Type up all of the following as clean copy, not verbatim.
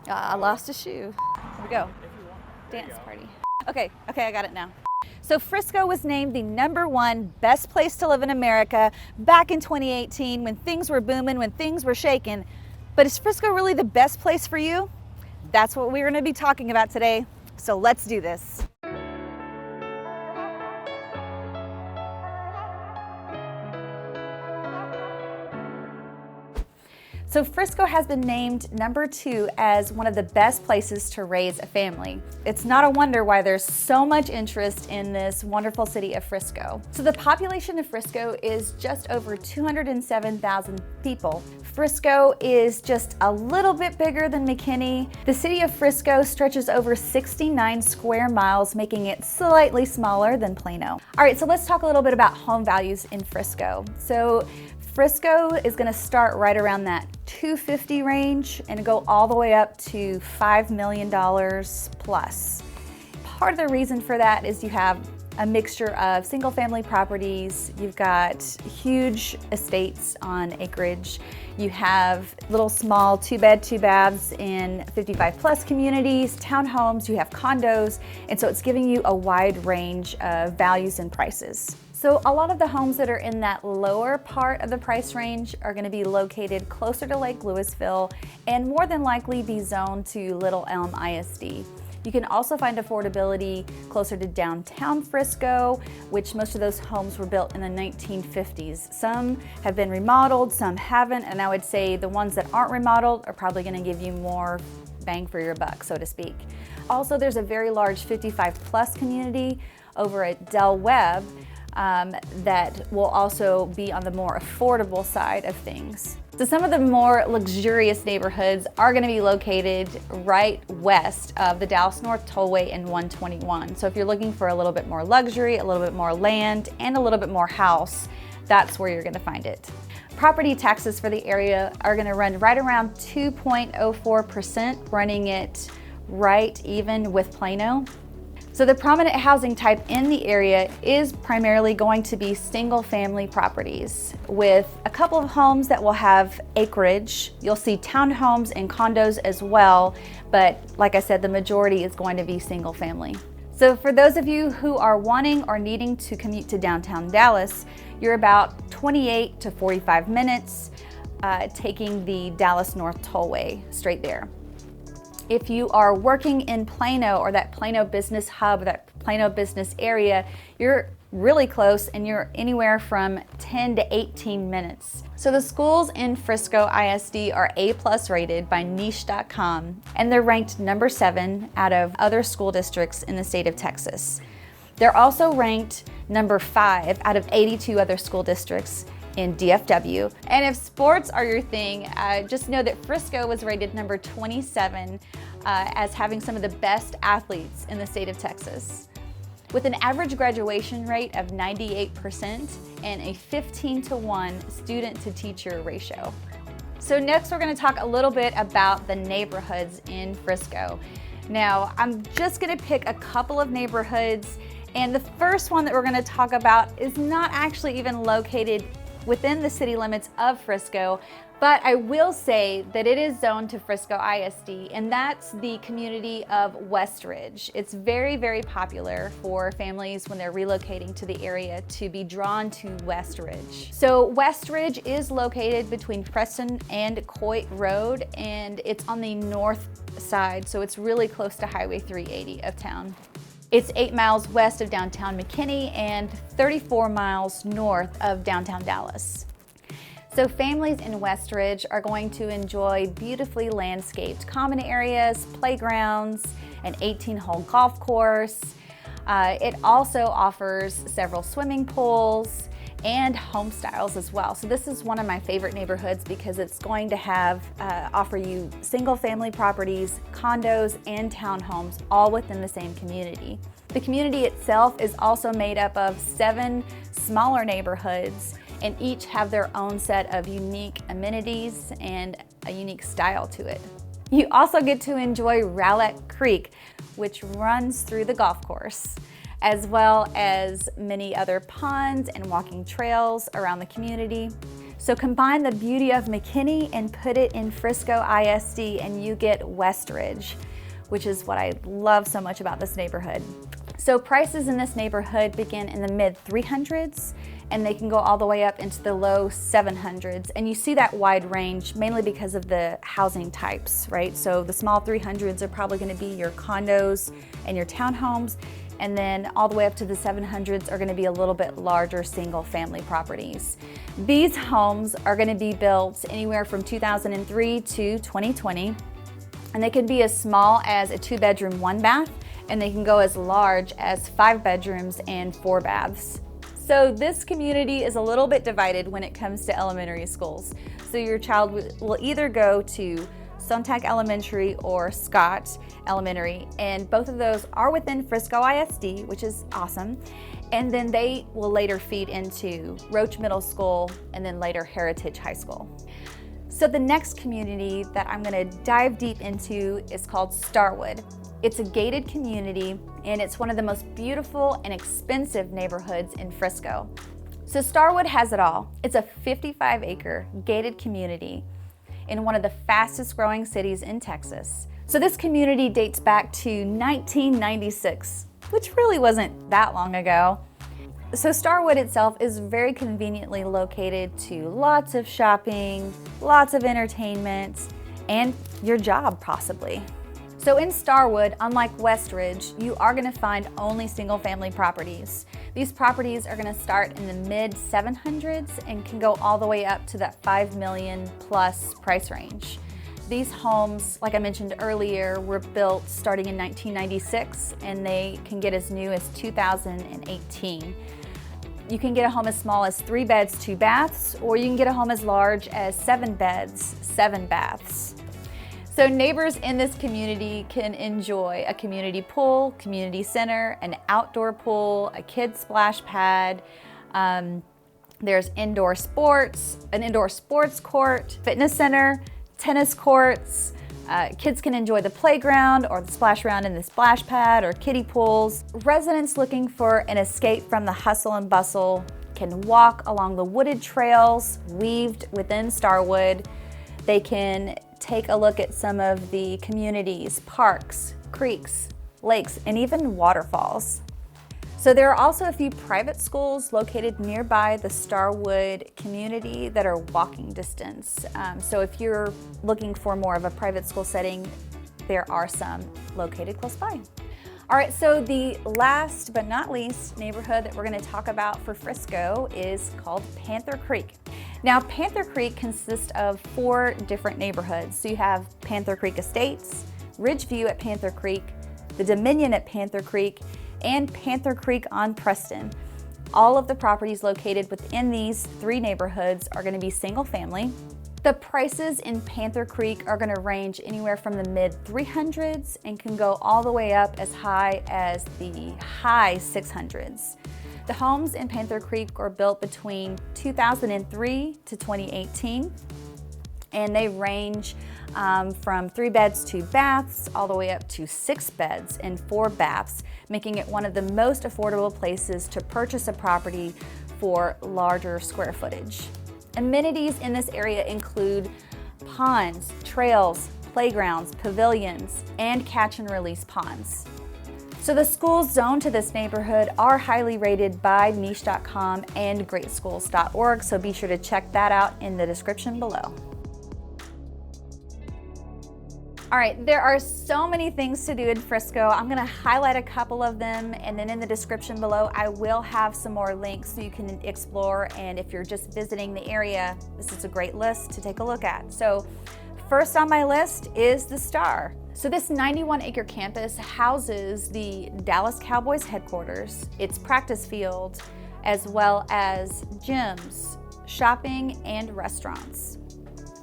I lost a shoe. Here we go. Dance party. Okay, I got it now. So Frisco was named the #1 best place to live in America back in 2018 when things were booming, when things were shaking. But is Frisco really the best place for you? That's what we're going to be talking about today. So let's do this. So Frisco has been named #2 as one of the best places to raise a family. It's not a wonder why there's so much interest in this wonderful city of Frisco. So the population of Frisco is just over 207,000 people. Frisco is just a little bit bigger than McKinney. The city of Frisco stretches over 69 square miles, making it slightly smaller than Plano. All right, so let's talk a little bit about home values in Frisco. So Frisco is going to start right around that $250,000 range and go all the way up to $5 million plus. Part of the reason for that is you have a mixture of single family properties, you've got huge estates on acreage, you have little small 2-bed, 2-baths in 55 plus communities, townhomes, you have condos, and so it's giving you a wide range of values and prices. So a lot of the homes that are in that lower part of the price range are going to be located closer to Lake Louisville and more than likely be zoned to Little Elm ISD. You can also find affordability closer to downtown Frisco, which most of those homes were built in the 1950s. Some have been remodeled, some haven't, and I would say the ones that aren't remodeled are probably going to give you more bang for your buck, so to speak. Also, there's a very large 55 plus community over at Del Webb that will also be on the more affordable side of things. So some of the more luxurious neighborhoods are going to be located right west of the Dallas North Tollway and 121. So if you're looking for a little bit more luxury, a little bit more land, and a little bit more house, that's where you're going to find it. Property taxes for the area are going to run right around 2.04%, running it right even with Plano. So the prominent housing type in the area is primarily going to be single family properties with a couple of homes that will have acreage. You'll see townhomes and condos as well, but like I said, the majority is going to be single family. So for those of you who are wanting or needing to commute to downtown Dallas, you're about 28 to 45 minutes taking the Dallas North Tollway straight there. If you are working in Plano or that Plano business hub, that Plano business area, you're really close and you're anywhere from 10 to 18 minutes. So the schools in Frisco ISD are A+ rated by niche.com, and they're ranked #7 out of other school districts in the state of Texas. They're also ranked #5 out of 82 other school districts in DFW. And if sports are your thing, just know that Frisco was rated #27 as having some of the best athletes in the state of Texas. With an average graduation rate of 98% and a 15-to-1 student to teacher ratio. So next we're going to talk a little bit about the neighborhoods in Frisco. Now I'm just going to pick a couple of neighborhoods, and the first one that we're going to talk about is not actually even located within the city limits of Frisco, but I will say that it is zoned to Frisco ISD, and that's the community of Westridge. It's very, very popular for families when they're relocating to the area to be drawn to Westridge. So Westridge is located between Preston and Coit Road, and it's on the north side, so it's really close to Highway 380 of town. It's 8 miles west of downtown McKinney and 34 miles north of downtown Dallas. So families in Westridge are going to enjoy beautifully landscaped common areas, playgrounds, an 18-hole golf course. It also offers several swimming pools and home styles as well. So this is one of my favorite neighborhoods because it's going to have offer you single family properties, condos, and townhomes all within the same community. The community itself is also made up of 7 smaller neighborhoods, and each have their own set of unique amenities and a unique style to it. You also get to enjoy Rowlett Creek, which runs through the golf course, as well as many other ponds and walking trails around the community. So combine the beauty of McKinney and put it in Frisco ISD and you get Westridge, which is what I love so much about this neighborhood. So prices in this neighborhood begin in the mid 300s and they can go all the way up into the low 700s. And you see that wide range mainly because of the housing types, right? So the small 300s are probably going to be your condos and your townhomes, and then all the way up to the 700s are going to be a little bit larger single family properties. These homes are going to be built anywhere from 2003 to 2020, and they can be as small as a 2-bedroom, 1-bath, and they can go as large as 5 bedrooms and 4 baths. So this community is a little bit divided when it comes to elementary schools. So your child will either go to Sontag Elementary or Scott Elementary, and both of those are within Frisco ISD, which is awesome. And then they will later feed into Roach Middle School and then later Heritage High School. So the next community that I'm going to dive deep into is called Starwood. It's a gated community and it's one of the most beautiful and expensive neighborhoods in Frisco. So Starwood has it all. It's a 55-acre gated community in one of the fastest growing cities in Texas. So this community dates back to 1996, which really wasn't that long ago. So Starwood itself is very conveniently located to lots of shopping, lots of entertainment, and your job possibly. So in Starwood, unlike Westridge, you are going to find only single family properties. These properties are going to start in the mid 700s and can go all the way up to that 5 million plus price range. These homes, like I mentioned earlier, were built starting in 1996 and they can get as new as 2018. You can get a home as small as 3 beds, 2 baths, or you can get a home as large as 7 beds, 7 baths. So neighbors in this community can enjoy a community pool, community center, an outdoor pool, a kids splash pad. There's indoor sports, an indoor sports court, fitness center, tennis courts. Kids can enjoy the playground or the splash around in the splash pad or kiddie pools. Residents looking for an escape from the hustle and bustle can walk along the wooded trails weaved within Starwood. They can take a look at some of the communities, parks, creeks, lakes, and even waterfalls. So there are also a few private schools located nearby the Starwood community that are walking distance. So if you're looking for more of a private school setting, there are some located close by. All right, so the last but not least neighborhood that we're going to talk about for Frisco is called Panther Creek. Now, Panther Creek consists of 4 different neighborhoods. So you have Panther Creek Estates, Ridgeview at Panther Creek, the Dominion at Panther Creek, and Panther Creek on Preston. All of the properties located within these 3 neighborhoods are going to be single family. The prices in Panther Creek are going to range anywhere from the mid 300s and can go all the way up as high as the high 600s. The homes in Panther Creek were built between 2003 to 2018, and they range from 3 beds, 2 baths, all the way up to 6 beds and 4 baths, making it one of the most affordable places to purchase a property for larger square footage. Amenities in this area include ponds, trails, playgrounds, pavilions, and catch and release ponds. So the schools zoned to this neighborhood are highly rated by niche.com and greatschools.org, so be sure to check that out in the description below. All right, there are so many things to do in Frisco. I'm gonna highlight a couple of them, and then in the description below, I will have some more links so you can explore, and if you're just visiting the area, this is a great list to take a look at. So first on my list is the Star. So this 91-acre campus houses the Dallas Cowboys headquarters, its practice field, as well as gyms, shopping, and restaurants.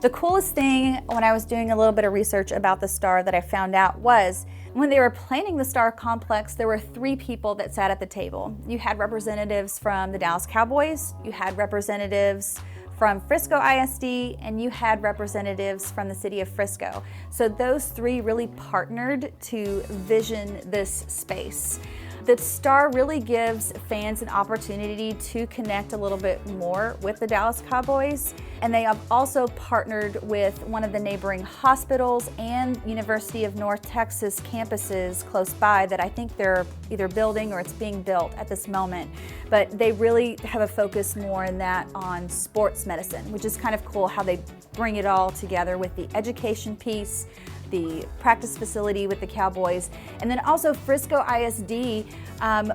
The coolest thing when I was doing a little bit of research about the Star that I found out was when they were planning the Star complex, there were 3 people that sat at the table. You had representatives from the Dallas Cowboys, you had representatives from Frisco ISD, and you had representatives from the city of Frisco. So those 3 really partnered to vision this space. The Star really gives fans an opportunity to connect a little bit more with the Dallas Cowboys, and they have also partnered with one of the neighboring hospitals and University of North Texas campuses close by that I think they're either building or it's being built at this moment. But they really have a focus more in that on sports medicine, which is kind of cool how they bring it all together with the education piece, the practice facility with the Cowboys, and then also Frisco ISD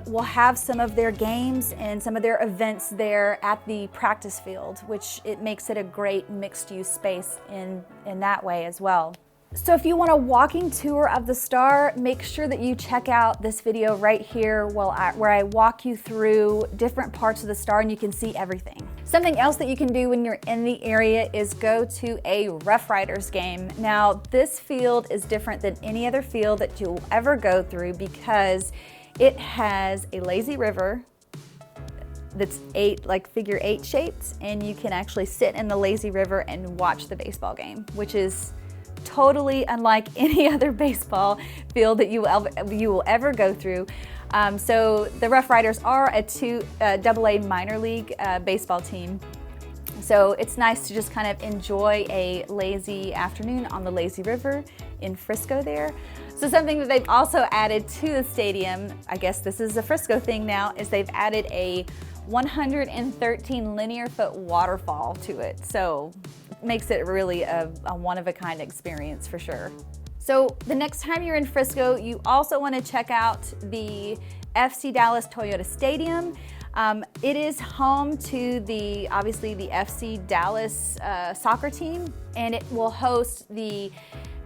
will have some of their games and some of their events there at the practice field, which it makes it a great mixed-use space in that way as well. So if you want a walking tour of the Star, make sure that you check out this video right here where I walk you through different parts of the Star and you can see everything. Something else that you can do when you're in the area is go to a Rough Riders game. Now, this field is different than any other field that you'll ever go through because it has a lazy river that's figure 8 shaped, and you can actually sit in the lazy river and watch the baseball game, which is totally unlike any other baseball field that you will ever go through. So the Rough Riders are a AA minor league baseball team. So it's nice to just kind of enjoy a lazy afternoon on the lazy river in Frisco there. So something that they've also added to the stadium, I guess this is a Frisco thing now, is they've added a 113 linear foot waterfall to it. So it makes it really a one-of-a-kind experience for sure. So the next time you're in Frisco, you also want to check out the FC Dallas Toyota Stadium. It is home to obviously the FC Dallas soccer team, and it will host the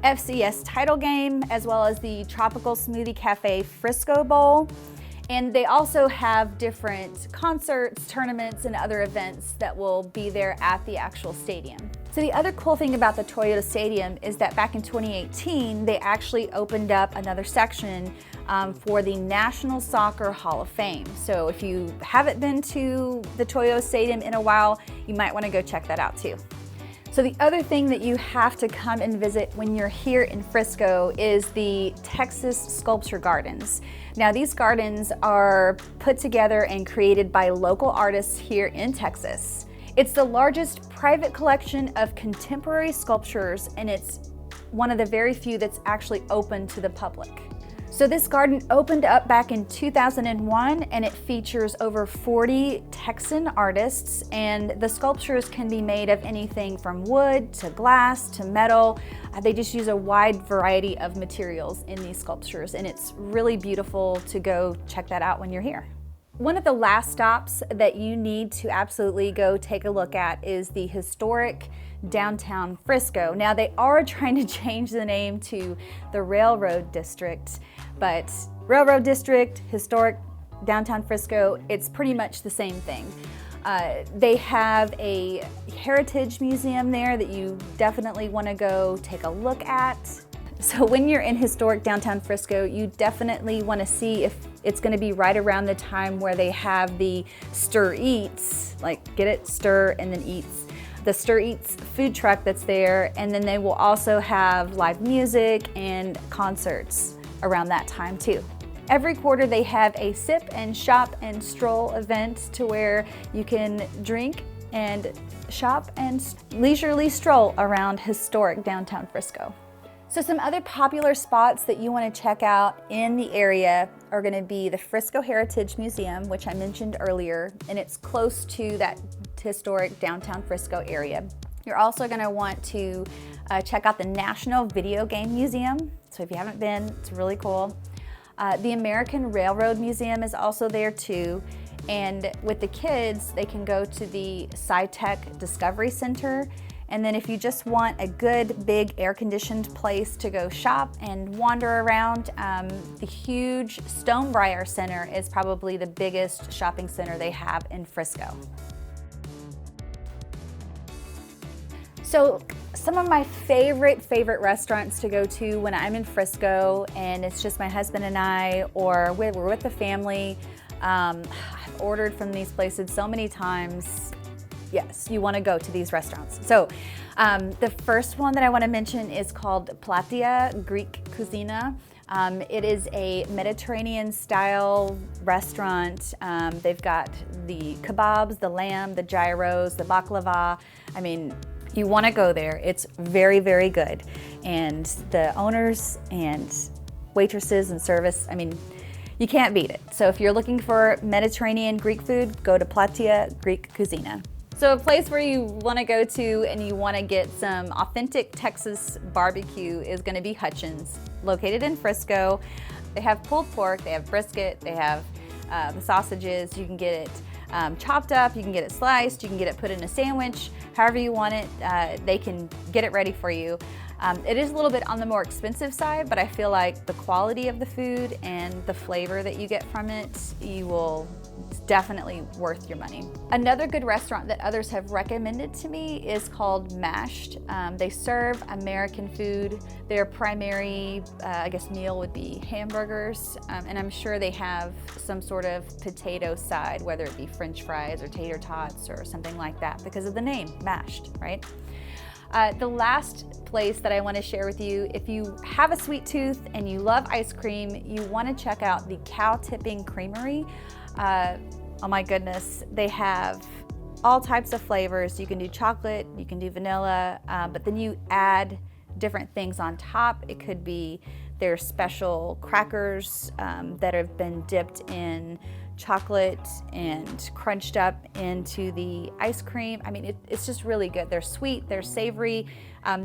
FCS title game as well as the Tropical Smoothie Cafe Frisco Bowl. And they also have different concerts, tournaments, and other events that will be there at the actual stadium. So the other cool thing about the Toyota Stadium is that back in 2018, they actually opened up another section for the National Soccer Hall of Fame. So if you haven't been to the Toyota Stadium in a while, you might want to go check that out too. So the other thing that you have to come and visit when you're here in Frisco is the Texas Sculpture Gardens. Now these gardens are put together and created by local artists here in Texas. It's the largest private collection of contemporary sculptures, and it's one of the very few that's actually open to the public. So this garden opened up back in 2001, and it features over 40 Texan artists, and the sculptures can be made of anything from wood to glass to metal. They just use a wide variety of materials in these sculptures, and it's really beautiful to go check that out when you're here. One of the last stops that you need to absolutely go take a look at is the historic downtown Frisco. Now they are trying to change the name to the Railroad District, but Railroad District, historic downtown Frisco, it's pretty much the same thing. They have a heritage museum there that you definitely want to go take a look at. So when you're in historic downtown Frisco, you definitely want to see if it's going to be right around the time where they have the Stir Eats, like get it, stir and then eats. The Stir Eats food truck that's there, and then they will also have live music and concerts around that time too. Every quarter they have a sip and shop and stroll event to where you can drink and shop and leisurely stroll around historic downtown Frisco. So some other popular spots that you want to check out in the area are going to be the Frisco Heritage Museum, which I mentioned earlier, and it's close to that historic downtown Frisco area. You're also going to want to check out the National Video Game Museum. So if you haven't been, it's really cool. The American Railroad Museum is also there too. And with the kids, they can go to the SciTech Discovery Center. And then if you just want a good, big, air-conditioned place to go shop and wander around, the huge Stonebriar Center is probably the biggest shopping center they have in Frisco. So some of my favorite restaurants to go to when I'm in Frisco and it's just my husband and I, or we're with the family, I've ordered from these places so many times. Yes, you want to go to these restaurants. So the first one that I want to mention is called Platia Greek Cuisine. It is a Mediterranean style restaurant. They've got the kebabs, the lamb, the gyros, the baklava. I mean, you want to go there. It's very, very good. And the owners and waitresses and service, I mean, you can't beat it. So if you're looking for Mediterranean Greek food, go to Platia Greek Cuisina. So a place where you want to go to and you want to get some authentic Texas barbecue is going to be Hutchins, located in Frisco. They have pulled pork, they have brisket, they have the sausages. You can get it chopped up, you can get it sliced, you can get it put in a sandwich, however you want it. They can get it ready for you. It is a little bit on the more expensive side, but I feel like the quality of the food and the flavor that you get from it, it's definitely worth your money. Another good restaurant that others have recommended to me is called Mashed. They serve American food. Their primary, I guess, meal would be hamburgers, and I'm sure they have some sort of potato side, whether it be French fries or tater tots or something like that, because of the name, Mashed, right? The last place that I want to share with you, if you have a sweet tooth and you love ice cream, you want to check out the Cow Tipping Creamery. Oh my goodness, they have all types of flavors. You can do chocolate, you can do vanilla, but then you add different things on top. It could be their special crackers that have been dipped in chocolate and crunched up into the ice cream. I mean, it's just really good. They're sweet, they're savory.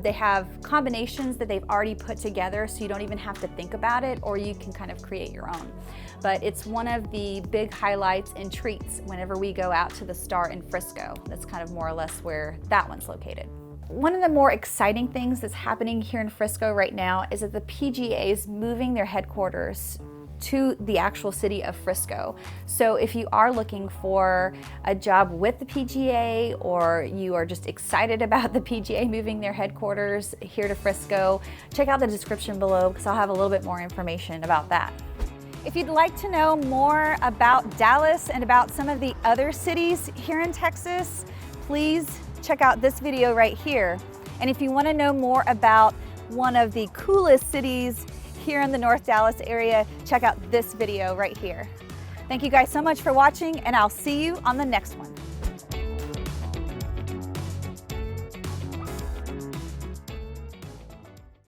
They have combinations that they've already put together, so you don't even have to think about it, or you can kind of create your own. But it's one of the big highlights and treats whenever we go out to the Star in Frisco. That's kind of more or less where that one's located. One of the more exciting things that's happening here in Frisco right now is that the PGA is moving their headquarters to the actual city of Frisco. So if you are looking for a job with the PGA, or you are just excited about the PGA moving their headquarters here to Frisco, check out the description below because I'll have a little bit more information about that. If you'd like to know more about Dallas and about some of the other cities here in Texas, please check out this video right here. And if you want to know more about one of the coolest cities here in the North Dallas area, check out this video right here. Thank you guys so much for watching, and I'll see you on the next one.